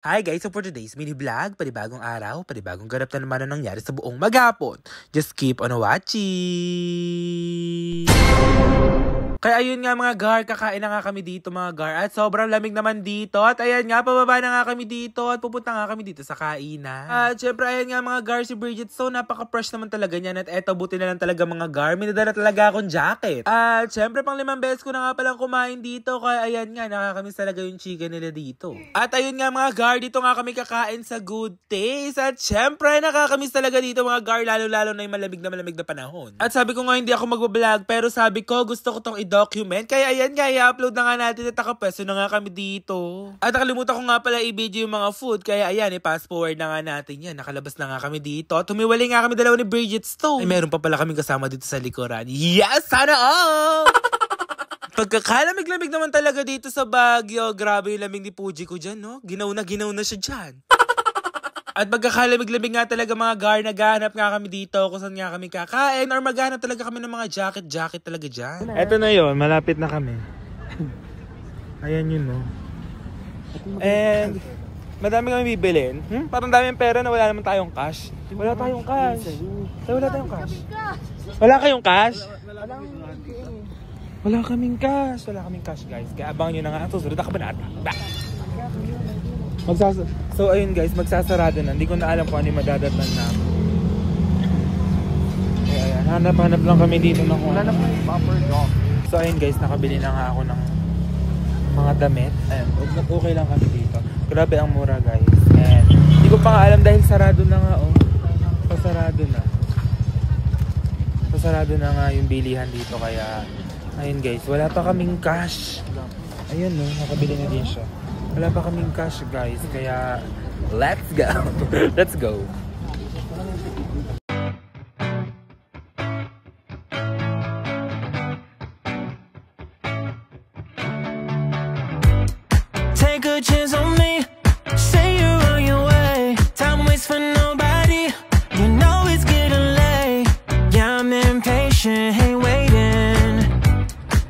Hi guys, so for today's mini vlog, panibagong araw, panibagong ganap na naman ang nangyari sa buong maghapon. Just keep on watching! Kaya ayun nga mga gar, kakain na nga kami dito mga gar at sobrang lamig naman dito. At ayan nga, pababa na nga kami dito at pupunta nga kami dito sa kainan. At syempre ayan nga mga gar, si Bridget, so napaka-fresh naman talaga niyan. At eto, buti na lang talaga mga gar, minadala talaga akong jacket. At syempre pang 5 beses ko na nga palang kumain dito. Kaya ayan nga, nakakamiss talaga yung chicken nila dito. At ayun nga mga gar, dito nga kami kakain sa Good Taste. At syempre nakakamiss talaga dito mga gar, lalo-lalo na yung malamig na panahon. At sabi ko nga hindi ako magbablog, pero sabi ko gusto ko tong document. Kaya ayan nga, i-upload na nga natin at nakapwesto na nga kami dito. At nakalimutan ko nga pala i-video yung mga food. Kaya ayan, i-fast forward na nga natin yan. Nakalabas na nga kami dito. At humiwalay nga kami dalawa ni Bridget Stone. Ay, meron pa pala kaming kasama dito sa likuran. Yes! Sana all! Pagkakalamig-lamig naman talaga dito sa Baguio. Grabe yung lamig ni Puji ko dyan, no? Ginaw na siya dyan. At magkakalamig-lamig nga talaga mga gar, naghahanap nga kami dito kung saan nga kami kakain or maghahanap talaga kami ng mga jacket talaga dyan. Eto na yon, malapit na kami. Ayan yun, no? And madami kami bibilin. Parang daming pera na wala naman tayong cash. Wala tayong cash. Wala kayong cash? Wala kaming cash. Wala kaming cash, guys. Kaya abangan nyo na nga ang susunod na kabanata. So ayun guys, magsasarado na. Hindi ko na alam kung ano yung madadatnan namin. Kaya ayan, hanap-hanap lang kami dito ng hanap na yung bumper dog. So ayun guys, nakabili na nga ako ng mga damit. Ayan, okay lang kami dito. Grabe ang mura guys. And hindi ko pa nga alam dahil sarado na nga oh. Pasarado na nga yung bilihan dito. Kaya ayun guys, wala pa kaming cash. Ayun no, nakabili na din siya. Wala pa kaming cash guys, kaya let's go! Let's go! Take a chance on me, say you're on your way. Time waits for nobody, you know it's getting late. Yeah, I'm impatient, ain't waiting,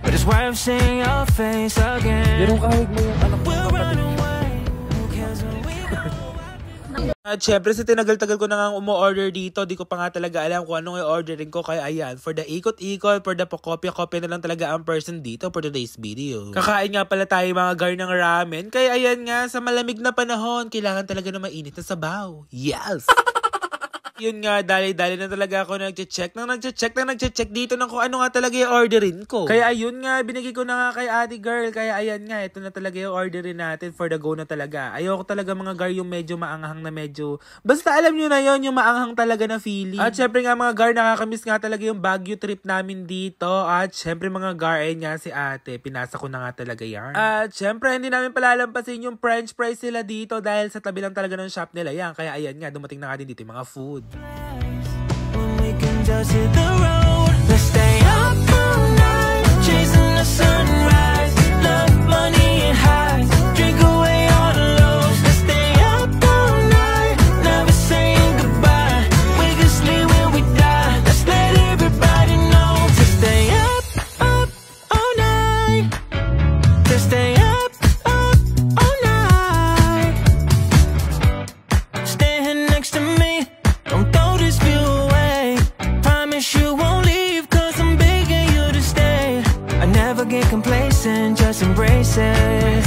but it's worth seeing your face again. Ganun kahit mo yung anak mo. At syempre sa tinagal-tagal ko na nga umu-order dito, di ko pa nga talaga alam kung anong i-orderin ko. Kaya ayan, for the ikot-ikot, for the pakopya-kopya na lang talaga ang person dito for today's video. Kakain nga pala tayo mga gar ng ramen. Kaya ayan nga, sa malamig na panahon, kailangan talaga na mainit na sabaw. Yes! Yun nga, dali-dali na talaga ako nagche-check dito ng kung ano nga talaga yung orderin ko. Kaya ayun nga, binigay ko na nga kay ate girl. Kaya ayan nga, ito na talaga yung orderin natin for the go na talaga. Ayoko talaga mga gar yung medyo maanghang na medyo... Basta alam nyo na yon yung maanghang talaga na feeling. At syempre nga mga gar, nakakamiss nga talaga yung Baguio trip namin dito. At syempre mga gar, ayun nga si ate. Pinasa ko na nga talaga yan. At syempre, hindi namin palalampasin yung french fries nila dito dahil sa tabi lang talaga ng shop nila yan. Kaya ayan nga, dumating na nga din dito yung mga food. When we can just hit the road, let's stay up all night, chasing the sunrise. Love, money, and highs, drink away all the lows. Let's stay up all night, never saying goodbye. We can sleep when we die. Let's let everybody know to stay up all night. To stay up all night. Stand next to me. Don't throw this view away. Promise you won't leave, cause I'm begging you to stay. I never get complacent, just embrace it.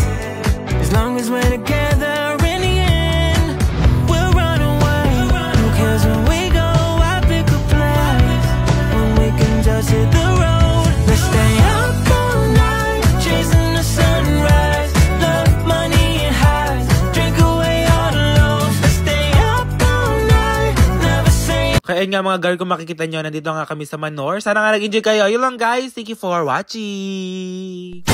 As long as we're together in the end, we'll run away. Who cares where we go, I pick a place. When we can just hit the road. Let's stay up all night, chasing the sunrise. Love, money, and highs, drink away all the lows. Let's stay up all night, never say. Kaya nga mga girl, kung makikita nyo, nandito nga kami sa Manor. Sana nga nag-enjoy kayo. Yun lang guys. Thank you for watching.